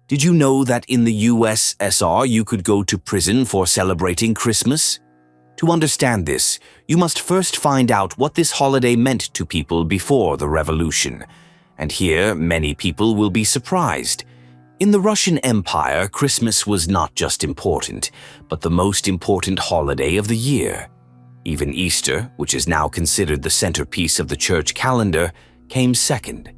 Did you know that in the USSR you could go to prison for celebrating Christmas? To understand this, you must first find out what this holiday meant to people before the revolution. And here, many people will be surprised. In the Russian Empire, Christmas was not just important, but the most important holiday of the year. Even Easter, which is now considered the centerpiece of the church calendar, came second.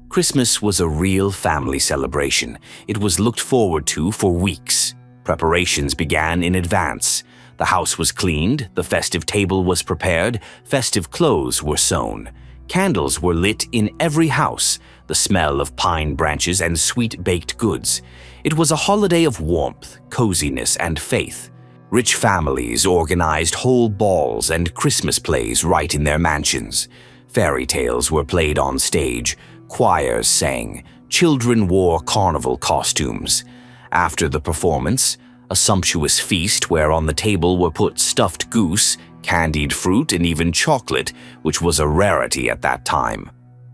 Christmas was a real family celebration. It was looked forward to for weeks. Preparations began in advance. The house was cleaned, the festive table was prepared, festive clothes were sewn. Candles were lit in every house, the smell of pine branches and sweet baked goods. It was a holiday of warmth, coziness, and faith. Rich families organized whole balls and Christmas plays right in their mansions. Fairy tales were played on stage. Choirs sang, children wore carnival costumes. After the performance, a sumptuous feast where on the table were put stuffed goose, candied fruit, and even chocolate, which was a rarity at that time.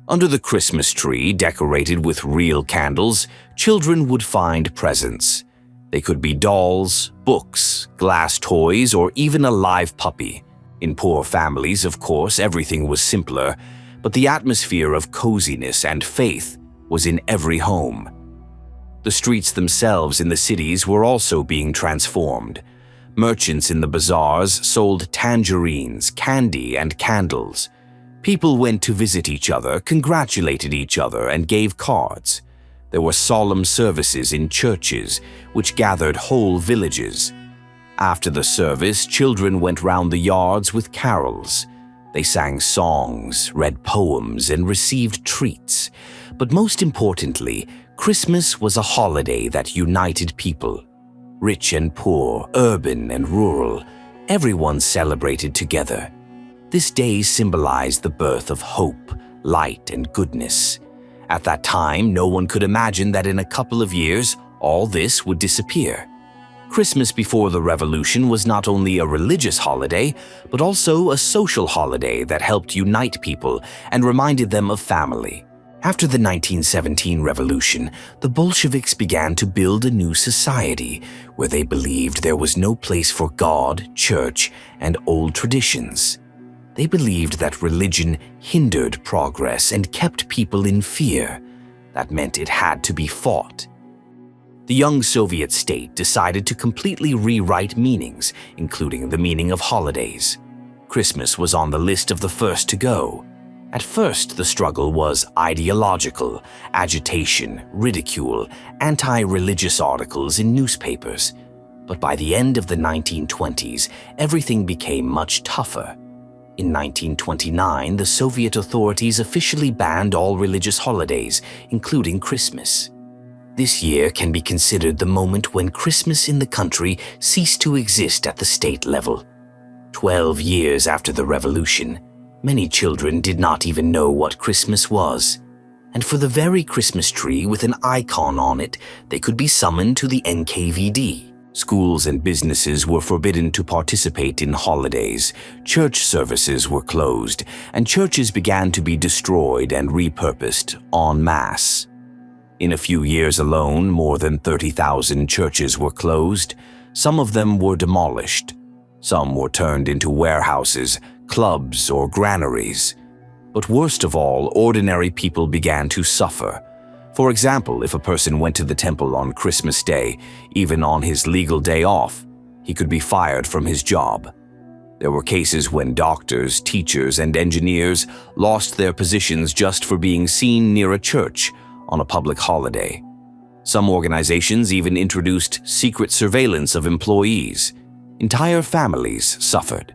Under the Christmas tree, decorated with real candles, children would find presents. They could be dolls, books, glass toys, or even a live puppy. In poor families, of course, everything was simpler, but the atmosphere of coziness and faith was in every home. The streets themselves in the cities were also being transformed. Merchants in the bazaars sold tangerines, candy, and candles. People went to visit each other, congratulated each other, and gave cards. There were solemn services in churches, which gathered whole villages. After the service, children went round the yards with carols. They sang songs, read poems, and received treats. But most importantly, Christmas was a holiday that united people. Rich and poor, urban and rural, everyone celebrated together. This day symbolized the birth of hope, light, and goodness. At that time, no one could imagine that in a couple of years, all this would disappear. Christmas before the revolution was not only a religious holiday, but also a social holiday that helped unite people and reminded them of family. After the 1917 revolution, the Bolsheviks began to build a new society where they believed there was no place for God, church, and old traditions. They believed that religion hindered progress and kept people in fear. That meant it had to be fought. The young Soviet state decided to completely rewrite meanings, including the meaning of holidays. Christmas was on the list of the first to go. At first, the struggle was ideological, agitation, ridicule, anti-religious articles in newspapers. But by the end of the 1920s, everything became much tougher. In 1929, the Soviet authorities officially banned all religious holidays, including Christmas. This year can be considered the moment when Christmas in the country ceased to exist at the state level. 12 years after the revolution, many children did not even know what Christmas was. And for the very Christmas tree with an icon on it, they could be summoned to the NKVD. Schools and businesses were forbidden to participate in holidays, church services were closed, and churches began to be destroyed and repurposed en masse. In a few years alone, more than 30,000 churches were closed. Some of them were demolished. Some were turned into warehouses, clubs, or granaries. But worst of all, ordinary people began to suffer. For example, if a person went to the temple on Christmas Day, even on his legal day off, he could be fired from his job. There were cases when doctors, teachers, and engineers lost their positions just for being seen near a church on a public holiday. Some organizations even introduced secret surveillance of employees. Entire families suffered.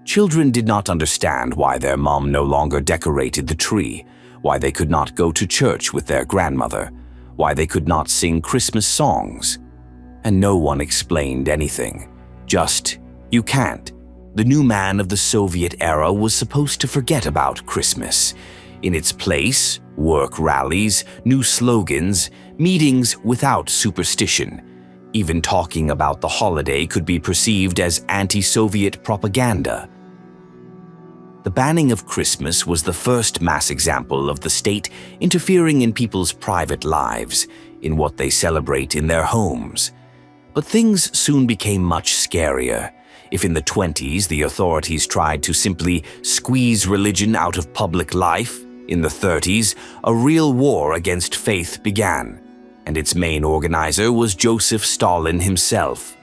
Children did not understand why their mom no longer decorated the tree, why they could not go to church with their grandmother, why they could not sing Christmas songs. And no one explained anything. Just, you can't. The new man of the Soviet era was supposed to forget about Christmas. In its place, work rallies, new slogans, meetings without superstition. Even talking about the holiday could be perceived as anti-Soviet propaganda. The banning of Christmas was the first mass example of the state interfering in people's private lives. in what they celebrate in their homes. But things soon became much scarier. If in the 1920s the authorities tried to simply squeeze religion out of public life, in the 1930s a real war against faith began, and its main organizer was Joseph Stalin himself.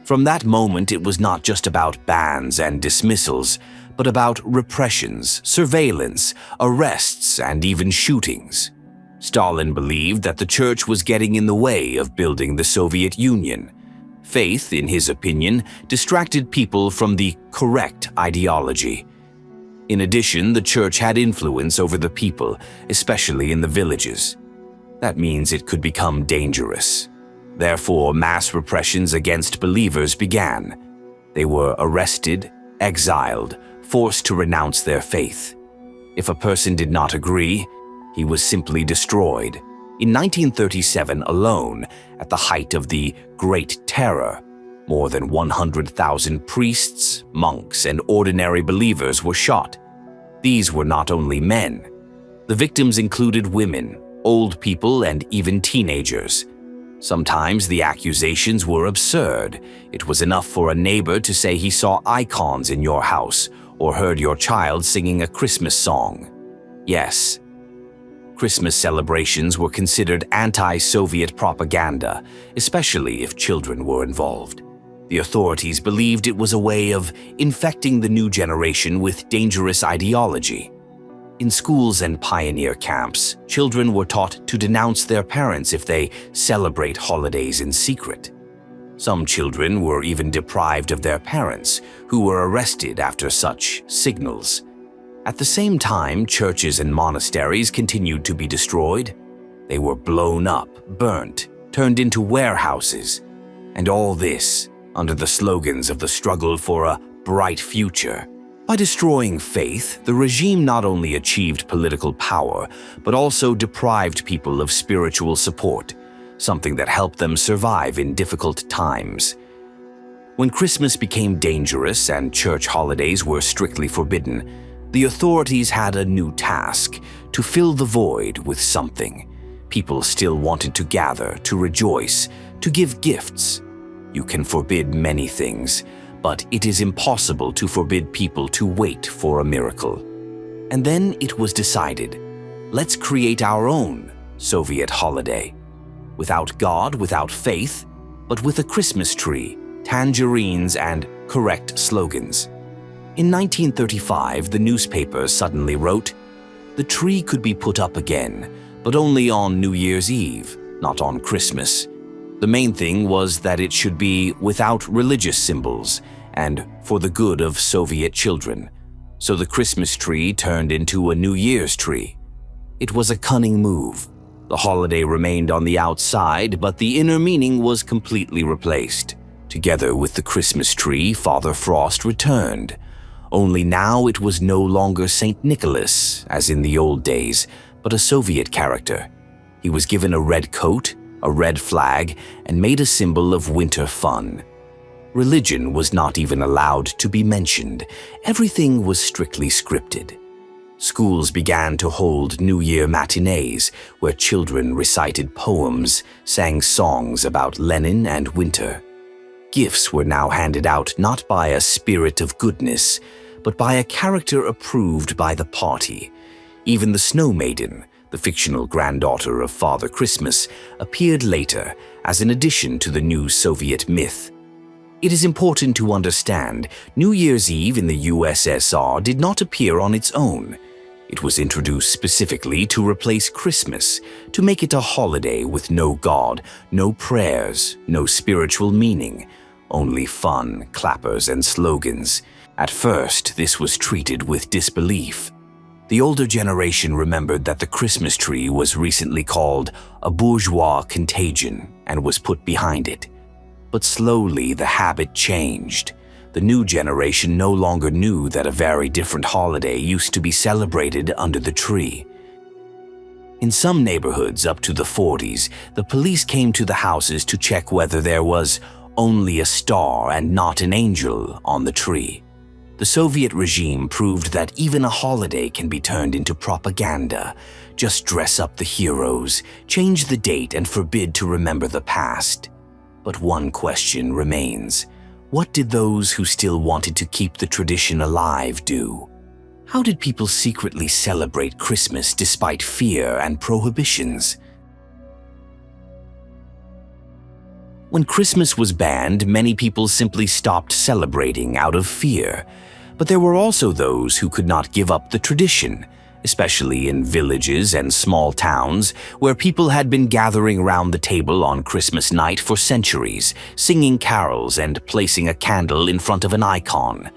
From that moment, it was not just about bans and dismissals, but about repressions, surveillance, arrests, and even shootings. Stalin believed that the church was getting in the way of building the Soviet Union. Faith, in his opinion, distracted people from the correct ideology. In addition, the church had influence over the people, especially in the villages. That means it could become dangerous. Therefore, mass repressions against believers began. They were arrested, exiled, forced to renounce their faith. If a person did not agree, he was simply destroyed. In 1937 alone, at the height of the Great Terror, more than 100,000 priests, monks, and ordinary believers were shot. These were not only men. The victims included women, old people, and even teenagers. Sometimes the accusations were absurd. It was enough for a neighbor to say he saw icons in your house or heard your child singing a Christmas song. Yes, Christmas celebrations were considered anti-Soviet propaganda, especially if children were involved. The authorities believed it was a way of infecting the new generation with dangerous ideology. In schools and pioneer camps, children were taught to denounce their parents if they celebrate holidays in secret. Some children were even deprived of their parents, who were arrested after such signals. At the same time, churches and monasteries continued to be destroyed. They were blown up, burnt, turned into warehouses. And all this under the slogans of the struggle for a bright future. By destroying faith, the regime not only achieved political power, but also deprived people of spiritual support, something that helped them survive in difficult times. When Christmas became dangerous and church holidays were strictly forbidden, the authorities had a new task: to fill the void with something. People still wanted to gather, to rejoice, to give gifts. You can forbid many things, but it is impossible to forbid people to wait for a miracle. And then it was decided, let's create our own Soviet holiday. Without God, without faith, but with a Christmas tree, tangerines, and correct slogans. In 1935, the newspaper suddenly wrote, the tree could be put up again, but only on New Year's Eve, not on Christmas. The main thing was that it should be without religious symbols and for the good of Soviet children. So the Christmas tree turned into a New Year's tree. It was a cunning move. The holiday remained on the outside, but the inner meaning was completely replaced. Together with the Christmas tree, Father Frost returned. Only now it was no longer St. Nicholas, as in the old days, but a Soviet character. He was given a red coat, a red flag, and made a symbol of winter fun. Religion was not even allowed to be mentioned. Everything was strictly scripted. Schools began to hold New Year matinees, where children recited poems, sang songs about Lenin and winter. Gifts were now handed out not by a spirit of goodness, but by a character approved by the party. Even the Snow Maiden, the fictional granddaughter of Father Christmas, appeared later as an addition to the new Soviet myth. It is important to understand, New Year's Eve in the USSR did not appear on its own. It was introduced specifically to replace Christmas, to make it a holiday with no God, no prayers, no spiritual meaning, only fun, clappers, and slogans. At first, this was treated with disbelief. The older generation remembered that the Christmas tree was recently called a bourgeois contagion and was put behind it. But slowly the habit changed. The new generation no longer knew that a very different holiday used to be celebrated under the tree. In some neighborhoods up to the 40s, the police came to the houses to check whether there was only a star and not an angel on the tree. The Soviet regime proved that even a holiday can be turned into propaganda, just dress up the heroes, change the date, and forbid to remember the past. But one question remains. What did those who still wanted to keep the tradition alive do? How did people secretly celebrate Christmas despite fear and prohibitions? When Christmas was banned, many people simply stopped celebrating out of fear. But there were also those who could not give up the tradition, especially in villages and small towns where people had been gathering round the table on Christmas night for centuries, singing carols and placing a candle in front of an icon.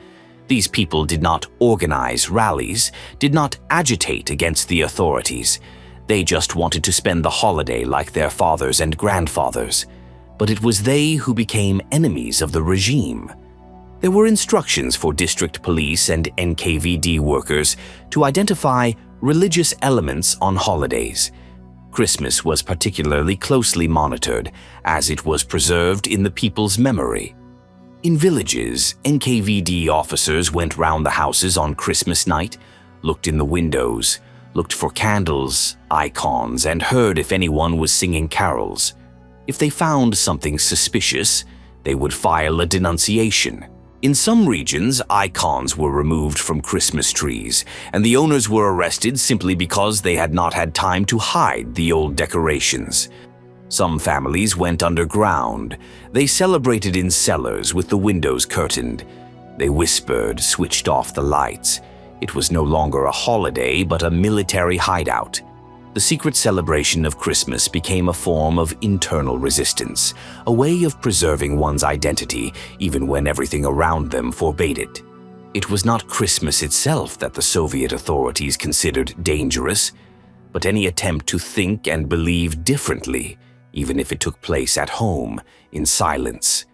These people did not organize rallies, did not agitate against the authorities. They just wanted to spend the holiday like their fathers and grandfathers. But it was they who became enemies of the regime. There were instructions for district police and NKVD workers to identify religious elements on holidays. Christmas was particularly closely monitored, as it was preserved in the people's memory. In villages, NKVD officers went round the houses on Christmas night, looked in the windows, looked for candles, icons, and heard if anyone was singing carols. If they found something suspicious, they would file a denunciation. In some regions, icons were removed from Christmas trees, and the owners were arrested simply because they had not had time to hide the old decorations. Some families went underground. They celebrated in cellars with the windows curtained. They whispered, switched off the lights. It was no longer a holiday, but a military hideout. The secret celebration of Christmas became a form of internal resistance, a way of preserving one's identity even when everything around them forbade it. It was not Christmas itself that the Soviet authorities considered dangerous, but any attempt to think and believe differently, even if it took place at home, in silence.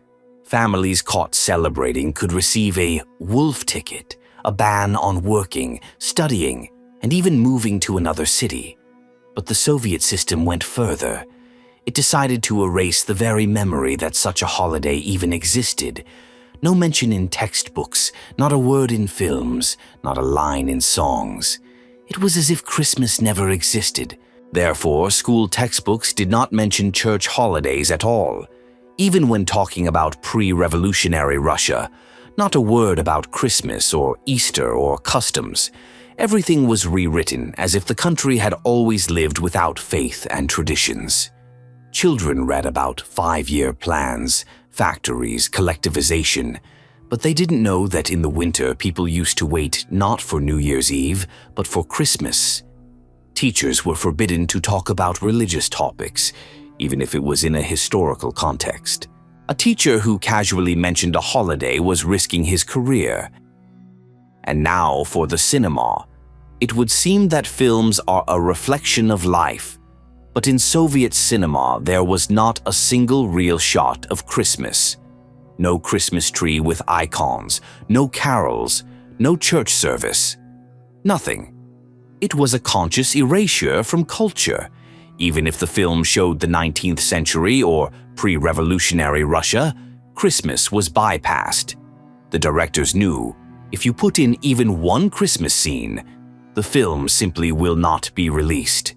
Families caught celebrating could receive a wolf ticket, a ban on working, studying, and even moving to another city. But the Soviet system went further. It decided to erase the very memory that such a holiday even existed. No mention in textbooks, not a word in films, not a line in songs. It was as if Christmas never existed. Therefore, school textbooks did not mention church holidays at all. Even when talking about pre-revolutionary Russia, not a word about Christmas or Easter or customs. Everything was rewritten as if the country had always lived without faith and traditions. Children read about 5-year plans, factories, collectivization, but they didn't know that in the winter people used to wait not for New Year's Eve, but for Christmas. Teachers were forbidden to talk about religious topics, even if it was in a historical context. A teacher who casually mentioned a holiday was risking his career. And now for the cinema. It would seem that films are a reflection of life, but in Soviet cinema there was not a single real shot of Christmas. No Christmas tree with icons, no carols, no church service. Nothing. It was a conscious erasure from culture. Even if the film showed the 19th century or pre-revolutionary Russia, Christmas was bypassed. The directors knew, if you put in even one Christmas scene, the film simply will not be released.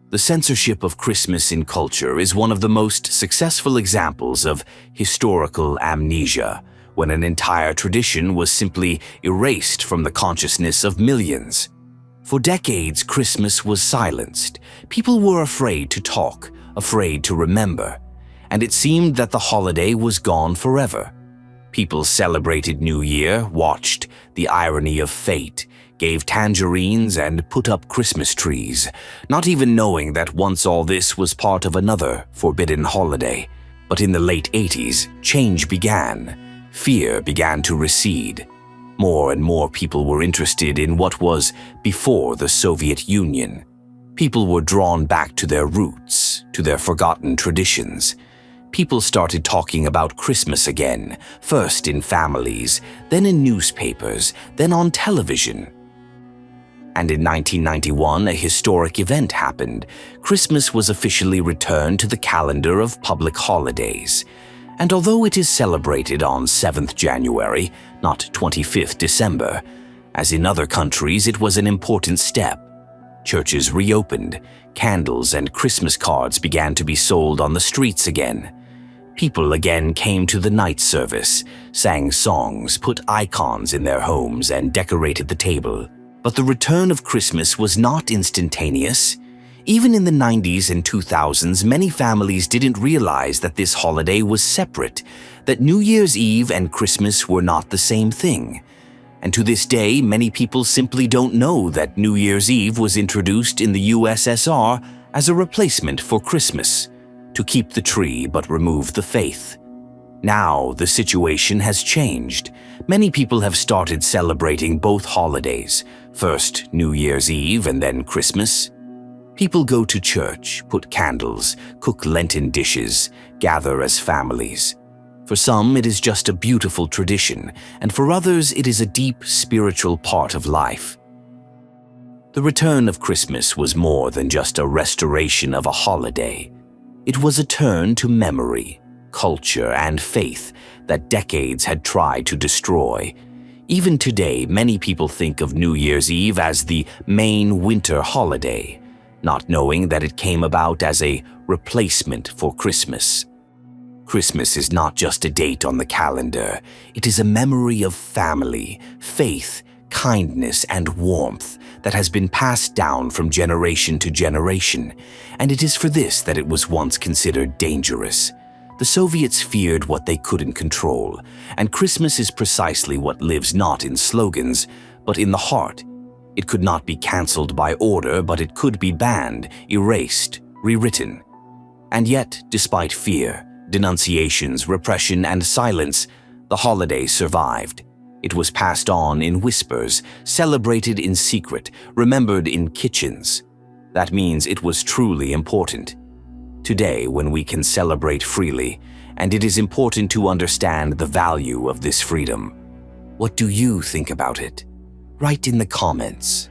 The censorship of Christmas in culture is one of the most successful examples of historical amnesia, when an entire tradition was simply erased from the consciousness of millions. For decades, Christmas was silenced. People were afraid to talk, afraid to remember, and it seemed that the holiday was gone forever. People celebrated New Year, watched the irony of fate, gave tangerines, and put up Christmas trees, not even knowing that once all this was part of another forbidden holiday. But in the late 80s, change began. Fear began to recede. More and more people were interested in what was before the Soviet Union. People were drawn back to their roots, to their forgotten traditions. People started talking about Christmas again, first in families, then in newspapers, then on television. And in 1991, a historic event happened. Christmas was officially returned to the calendar of public holidays. And although it is celebrated on 7th January, not 25th December, as in other countries, it was an important step. Churches reopened, candles and Christmas cards began to be sold on the streets again. People again came to the night service, sang songs, put icons in their homes, and decorated the table. But the return of Christmas was not instantaneous. Even in the 90s and 2000s, many families didn't realize that this holiday was separate, that New Year's Eve and Christmas were not the same thing. And to this day, many people simply don't know that New Year's Eve was introduced in the USSR as a replacement for Christmas, to keep the tree but remove the faith. Now, the situation has changed. Many people have started celebrating both holidays, first New Year's Eve and then Christmas. People go to church, put candles, cook Lenten dishes, gather as families. For some, it is just a beautiful tradition, and for others, it is a deep spiritual part of life. The return of Christmas was more than just a restoration of a holiday. It was a turn to memory, culture, and faith that decades had tried to destroy. Even today, many people think of New Year's Eve as the main winter holiday, not knowing that it came about as a replacement for Christmas. Christmas is not just a date on the calendar. It is a memory of family, faith, kindness, and warmth that has been passed down from generation to generation, and it is for this that it was once considered dangerous. The Soviets feared what they couldn't control, and Christmas is precisely what lives not in slogans, but in the heart. It could not be cancelled by order, but it could be banned, erased, rewritten. And yet, despite fear, denunciations, repression, and silence, the holiday survived. It was passed on in whispers, celebrated in secret, remembered in kitchens. That means it was truly important. Today, when we can celebrate freely, and it is important to understand the value of this freedom. What do you think about it? Write in the comments.